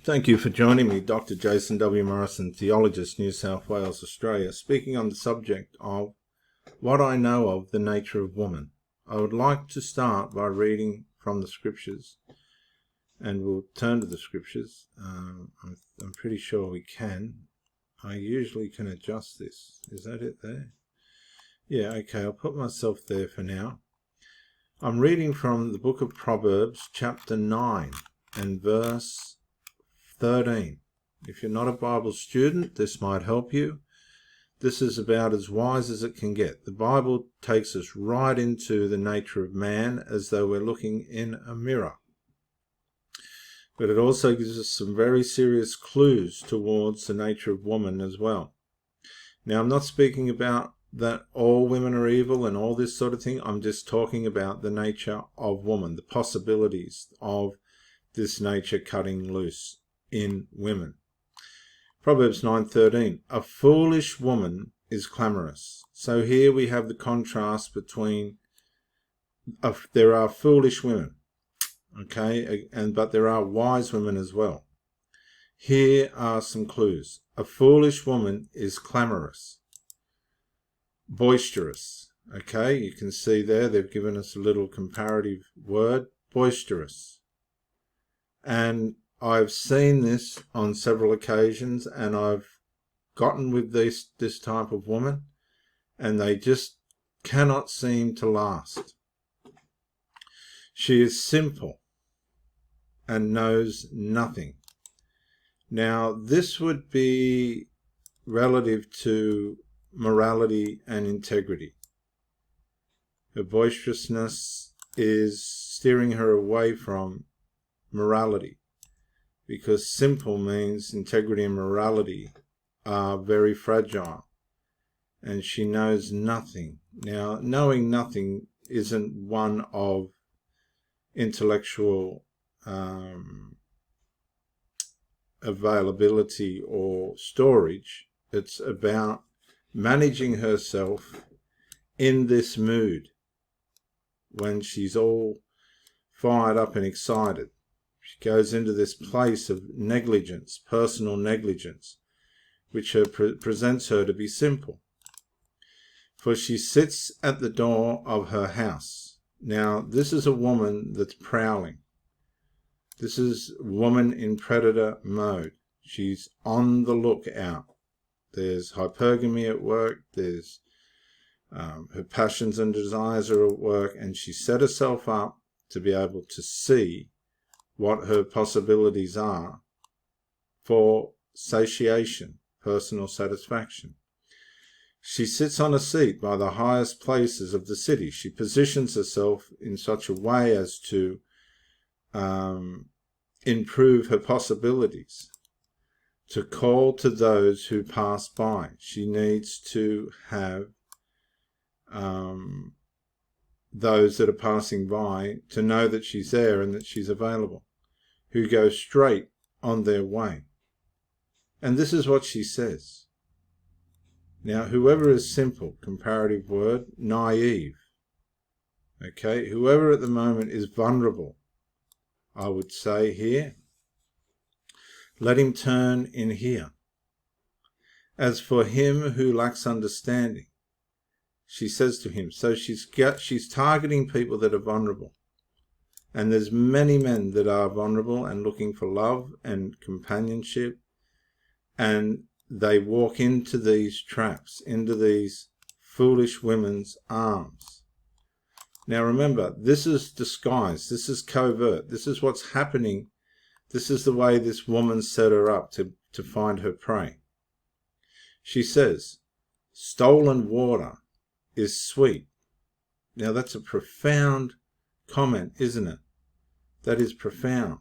Thank you for joining me, Dr. Jason W. Morrison, theologist, New South Wales, Australia, speaking on the subject of what I know of the nature of woman. I would like to start by reading from the scriptures, and we'll turn to the scriptures. I'm pretty sure we can. I usually can adjust this. Is that it there? Yeah, okay, I'll put myself there for now. I'm reading from the book of Proverbs, chapter 9 and verse 13. If you're not a Bible student, this might help you. This is about as wise as it can get. The Bible takes us right into the nature of man as though we're looking in a mirror. But it also gives us some very serious clues towards the nature of woman as well. Now, I'm not speaking about that all women are evil and all this sort of thing. I'm just talking about the nature of woman, the possibilities of this nature cutting loose in women. Proverbs 9:13. A foolish woman is clamorous. So here we have the contrast between there are foolish women, okay, but there are wise women as well. Here are some clues. A foolish woman is clamorous, boisterous. Okay, you can see there they've given us a little comparative word, boisterous. And I've seen this on several occasions, and I've gotten with this type of woman, and they just cannot seem to last. She is simple and knows nothing. Now, this would be relative to morality and integrity. Her boisterousness is steering her away from morality, because simple means integrity and morality are very fragile, and she knows nothing. Now, knowing nothing isn't one of intellectual availability or storage. It's about managing herself in this mood when she's all fired up and excited. She goes into this place of negligence, personal negligence, which presents her to be simple. For she sits at the door of her house. Now, this is a woman that's prowling. This is a woman in predator mode. She's on the lookout. There's hypergamy at work. There's her passions and desires are at work, and she set herself up to be able to see what her possibilities are for satiation, personal satisfaction. She sits on a seat by the highest places of the city. She positions herself in such a way as to improve her possibilities, to call to those who pass by. She needs to have those that are passing by to know that she's there and that she's available, who go straight on their way. And this is what she says. Now, whoever is simple, comparative word, naive, okay, whoever at the moment is vulnerable, I would say here, let him turn in here. As for him who lacks understanding, she says to him, so she's targeting people that are vulnerable. And there's many men that are vulnerable and looking for love and companionship, and they walk into these traps, into these foolish women's arms. Now remember, this is disguised, this is covert, this is what's happening. This is the way this woman set her up to find her prey. She says, stolen water is sweet. Now that's a profound comment, isn't it? That is profound,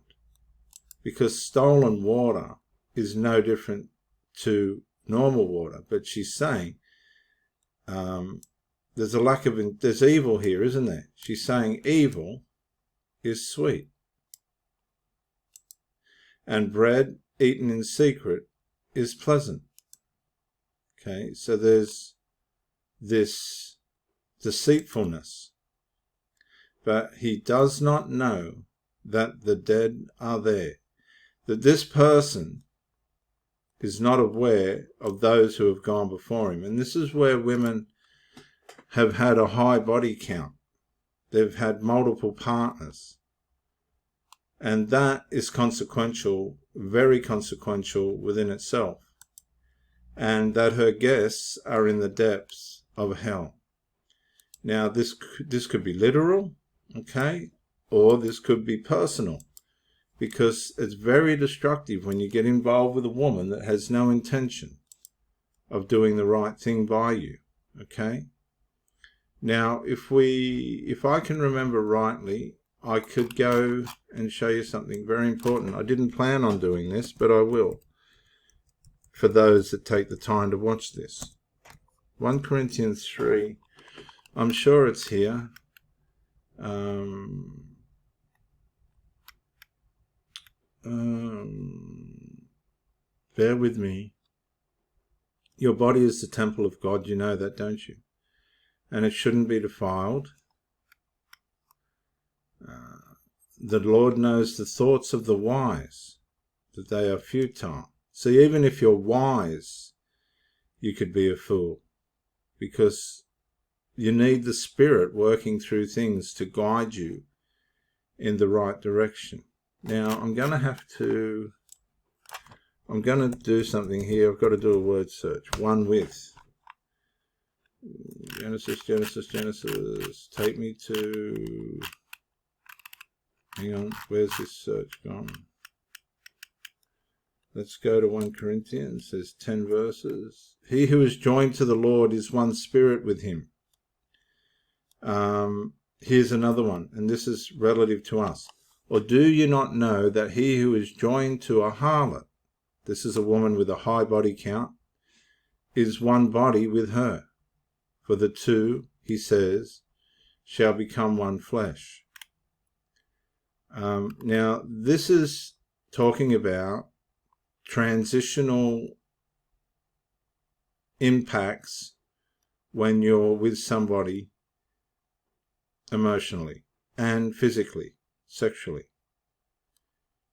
because stolen water is no different to normal water. But she's saying there's evil here, isn't there? She's saying evil is sweet, and bread eaten in secret is pleasant. Okay, so there's this deceitfulness, but he does not know that the dead are there. that this person is not aware of those who have gone before him. And this is where women have had a high body count. They've had multiple partners. And that is consequential, very consequential within itself. And that her guests are in the depths of hell. Now, this could be literal, okay, or this could be personal, because it's very destructive when you get involved with a woman that has no intention of doing the right thing by you, okay? Now, if I can remember rightly, I could go and show you something very important. I didn't plan on doing this, but I will, for those that take the time to watch this. 1 Corinthians 3, I'm sure it's here. Bear with me. Your body is the temple of God, you know that, don't you? And it shouldn't be defiled. The Lord knows the thoughts of the wise, that they are futile. See, even if you're wise, you could be a fool, because you need the Spirit working through things to guide you in the right direction. Now, I'm going to do something here. I've got to do a word search. One with. Genesis. Take me to... Hang on, where's this search gone? Let's go to 1 Corinthians. There's 10 verses. He who is joined to the Lord is one spirit with him. Here's another one, and this is relative to us. Or do you not know that he who is joined to a harlot, this is a woman with a high body count, is one body with her? For the two, he says, shall become one flesh. Now, this is talking about transitional impacts when you're with somebody emotionally and physically, sexually.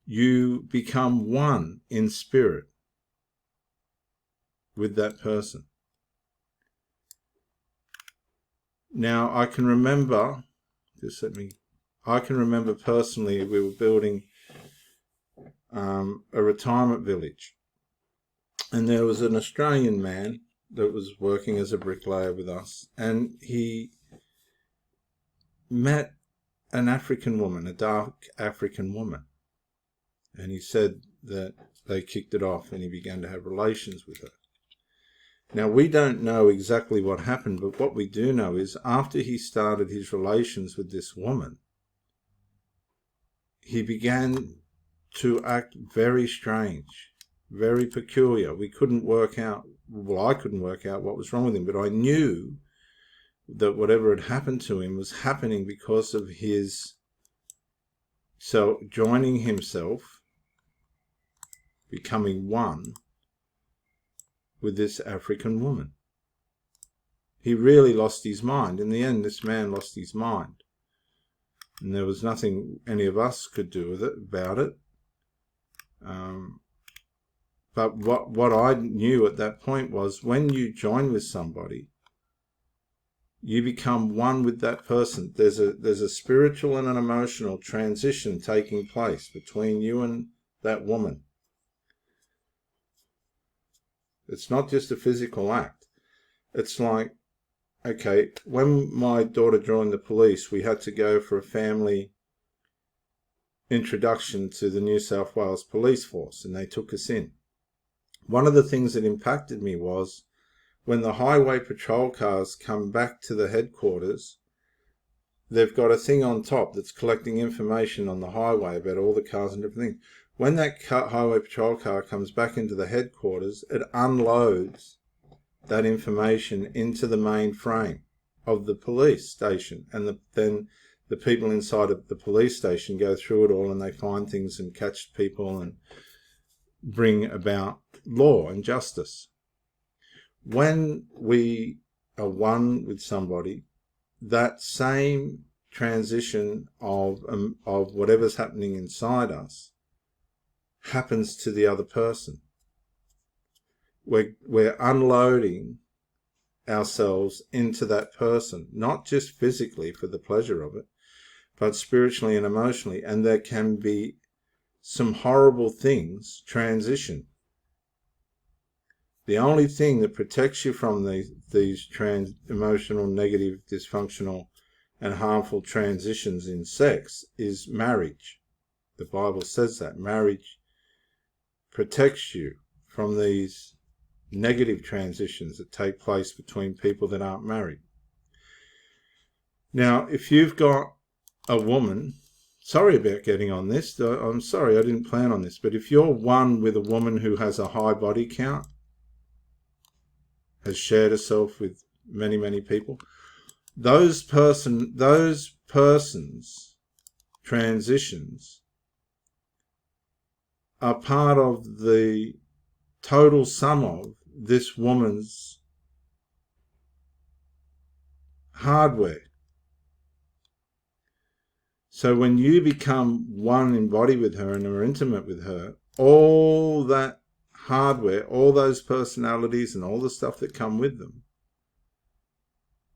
You become one in spirit with that person. Now, I can remember personally, we were building a retirement village, and there was an Australian man that was working as a bricklayer with us, and he met an African woman, a dark African woman, and he said that they kicked it off and he began to have relations with her. Now, we don't know exactly what happened, but what we do know is after he started his relations with this woman, he began to act very strange, very peculiar. We couldn't work out, well, I couldn't work out what was wrong with him, but I knew that whatever had happened to him was happening because of his joining himself, becoming one with this African woman. He really lost his mind. In the end, this man lost his mind. And there was nothing any of us could do about it. But what I knew at that point was when you join with somebody, you become one with that person. There's a spiritual and an emotional transition taking place between you and that woman. It's not just a physical act. It's like, okay, when my daughter joined the police, we had to go for a family introduction to the New South Wales Police Force, and they took us in. One of the things that impacted me was when the highway patrol cars come back to the headquarters, they've got a thing on top that's collecting information on the highway about all the cars and different things. When that highway patrol car comes back into the headquarters, it unloads that information into the main frame of the police station, and then the people inside of the police station go through it all, and they find things and catch people and bring about law and justice. When we are one with somebody, that same transition of whatever's happening inside us happens to the other person. We're unloading ourselves into that person, not just physically for the pleasure of it, but spiritually and emotionally. And there can be some horrible things transition. The only thing that protects you from these emotional, negative, dysfunctional, and harmful transitions in sex is marriage. The Bible says that marriage protects you from these negative transitions that take place between people that aren't married. Now, if you've got a woman, sorry about getting on this, I'm sorry, I didn't plan on this, but if you're one with a woman who has a high body count, has shared herself with many, many people, those persons' transitions are part of the total sum of this woman's hardware. So when you become one in body with her and are intimate with her, all that hardware, all those personalities and all the stuff that come with them,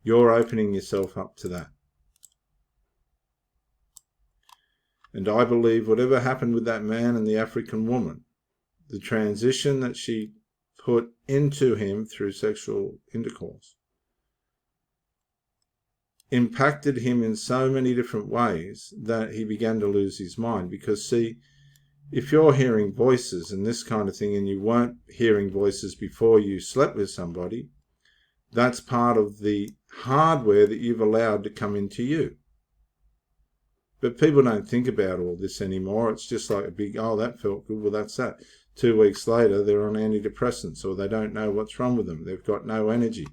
you're opening yourself up to that. And I believe whatever happened with that man and the African woman, the transition that she put into him through sexual intercourse, impacted him in so many different ways that he began to lose his mind. Because, see, if you're hearing voices and this kind of thing, and you weren't hearing voices before you slept with somebody, that's part of the hardware that you've allowed to come into you. But people don't think about all this anymore. It's just like a big, oh, that felt good, well, that's that. 2 weeks later, they're on antidepressants, or they don't know what's wrong with them. They've got no energy.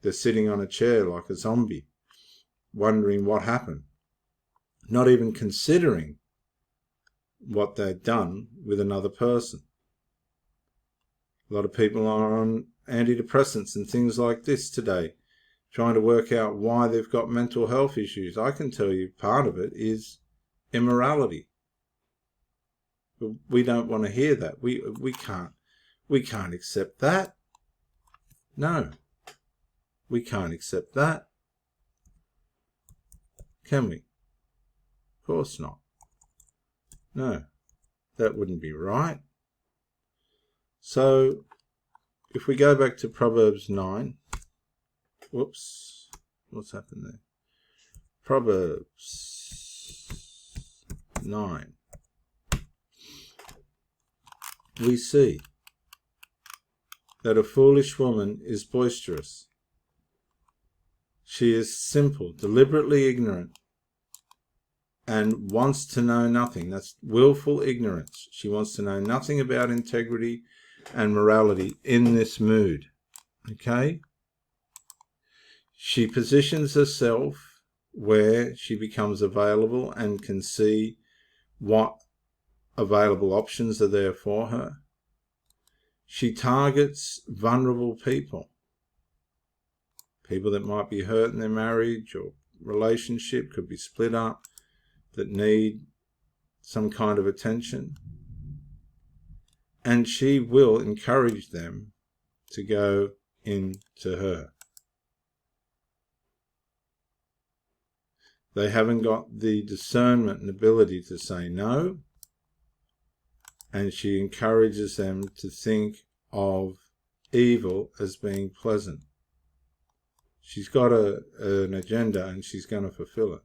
They're sitting on a chair like a zombie, wondering what happened, not even considering what they'd done with another person. A lot of people are on antidepressants and things like this today, trying to work out why they've got mental health issues. I can tell you part of it is immorality. But we don't want to hear that. We can't accept that. No, we can't accept that. Can we? Of course not. No, that wouldn't be right. So, if we go back to Proverbs 9, whoops, what's happened there? Proverbs 9. We see that a foolish woman is boisterous. She is simple, deliberately ignorant, and wants to know nothing. That's willful ignorance. She wants to know nothing about integrity and morality in this mood. Okay? She positions herself where she becomes available and can see what available options are there for her. She targets vulnerable people. People that might be hurt in their marriage or relationship, could be split up, that need some kind of attention. And she will encourage them to go into her. They haven't got the discernment and ability to say no, and she encourages them to think of evil as being pleasant. She's got an agenda and she's going to fulfill it.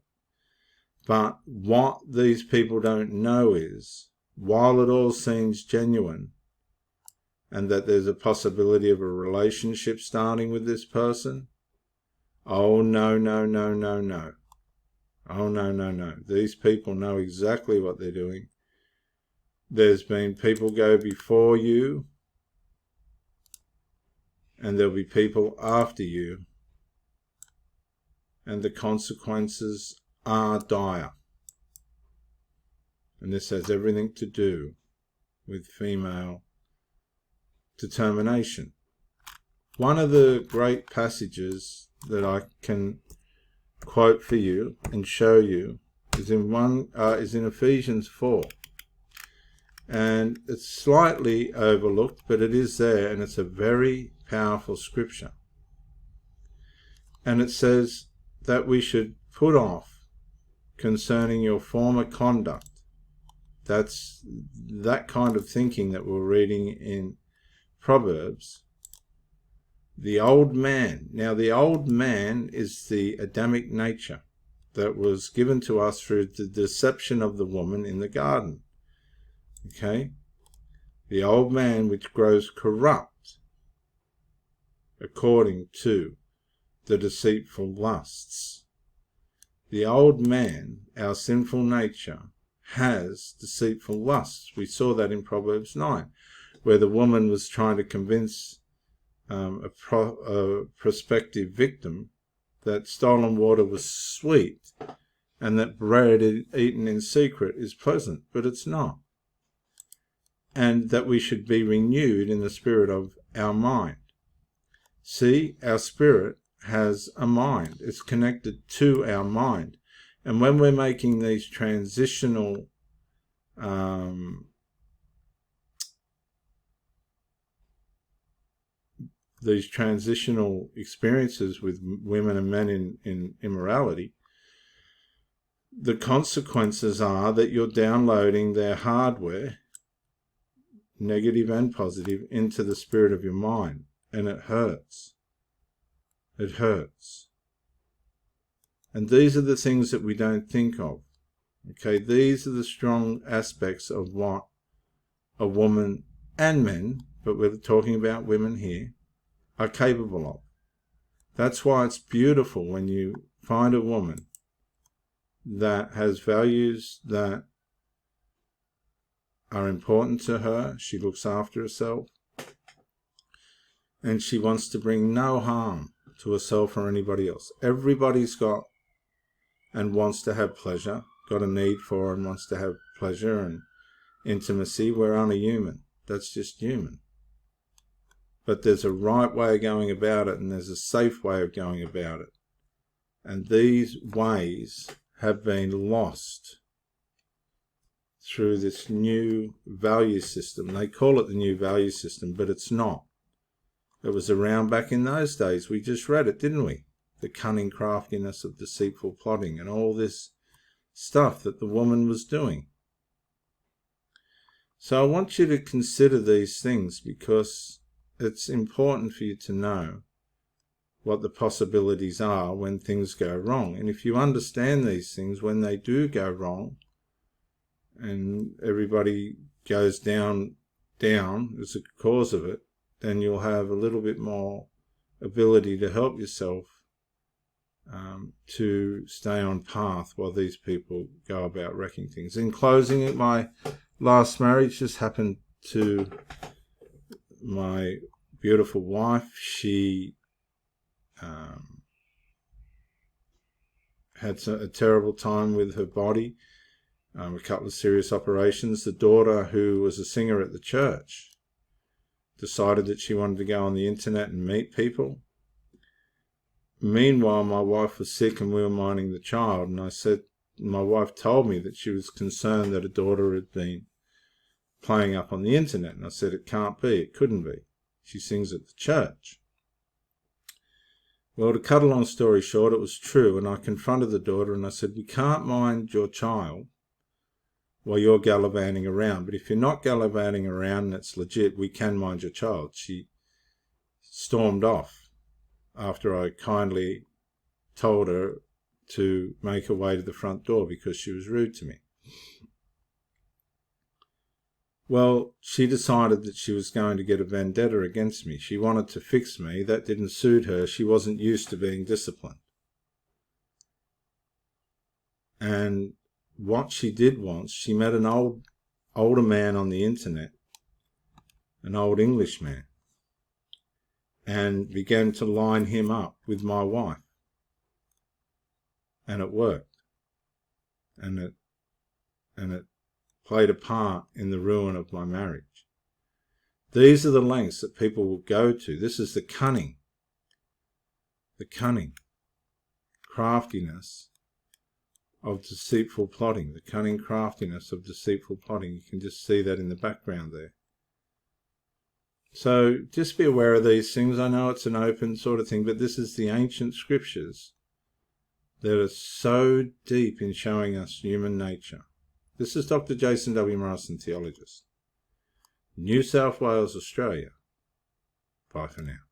But what these people don't know is, while it all seems genuine and that there's a possibility of a relationship starting with this person, oh no, no, no, no, no. Oh no, no, no. These people know exactly what they're doing. There's been people go before you, and there'll be people after you, and the consequences are dire. And this has everything to do with female determination. One of the great passages that I can quote for you and show you is in Ephesians 4. And it's slightly overlooked, but it is there, and it's a very powerful scripture. And it says that we should put off concerning your former conduct. That's that kind of thinking that we're reading in Proverbs. The old man. Now, the old man is the Adamic nature that was given to us through the deception of the woman in the garden. Okay? The old man which grows corrupt according to the deceitful lusts. The old man, our sinful nature, has deceitful lusts. We saw that in Proverbs 9, where the woman was trying to convince a prospective victim that stolen water was sweet and that bread eaten in secret is pleasant, but it's not. And that we should be renewed in the spirit of our mind. See, our spirit has a mind. It's connected to our mind. And when we're making these transitional experiences with women and men in immorality, the consequences are that you're downloading their hardware, negative and positive, into the spirit of your mind. And it hurts. It hurts. And these are the things that we don't think of. Okay, these are the strong aspects of what a woman and men, but we're talking about women here, are capable of. That's why it's beautiful when you find a woman that has values that are important to her. She looks after herself, and she wants to bring no harm to herself or anybody else. Everybody's got and wants to have pleasure, got a need for and wants to have pleasure and intimacy. We're only human. That's just human. But there's a right way of going about it, and there's a safe way of going about it. And these ways have been lost through this new value system. They call it the new value system, but it's not. It was around back in those days. We just read it, didn't we? The cunning craftiness of deceitful plotting and all this stuff that the woman was doing. So I want you to consider these things, because it's important for you to know what the possibilities are when things go wrong. And if you understand these things, when they do go wrong and everybody goes down as a cause of it, then you'll have a little bit more ability to help yourself to stay on path while these people go about wrecking things. In closing, my last marriage just happened to my beautiful wife. She had a terrible time with her body, a couple of serious operations. The daughter, who was a singer at the church, decided that she wanted to go on the internet and meet people. Meanwhile, my wife was sick and we were minding the child, and my wife told me that she was concerned that her daughter had been playing up on the internet, and I said it can't be, it couldn't be. She sings at the church. Well, to cut a long story short, it was true, and I confronted the daughter and I said, we can't mind your child while you're gallivanting around, but if you're not gallivanting around and it's legit, we can mind your child. She stormed off after I kindly told her to make her way to the front door because she was rude to me. Well, she decided that she was going to get a vendetta against me. She wanted to fix me. That didn't suit her. She wasn't used to being disciplined. And what she did once, she met an older man on the internet, an old English man, and began to line him up with my wife. And it worked. And it played a part in the ruin of my marriage. These are the lengths that people will go to. This is the cunning, craftiness of deceitful plotting, the cunning craftiness of deceitful plotting. You can just see that in the background there. So just be aware of these things. I know it's an open sort of thing, but this is the ancient scriptures that are so deep in showing us human nature. This is Dr. Jason W. Morrison, theologist, New South Wales, Australia. Bye for now.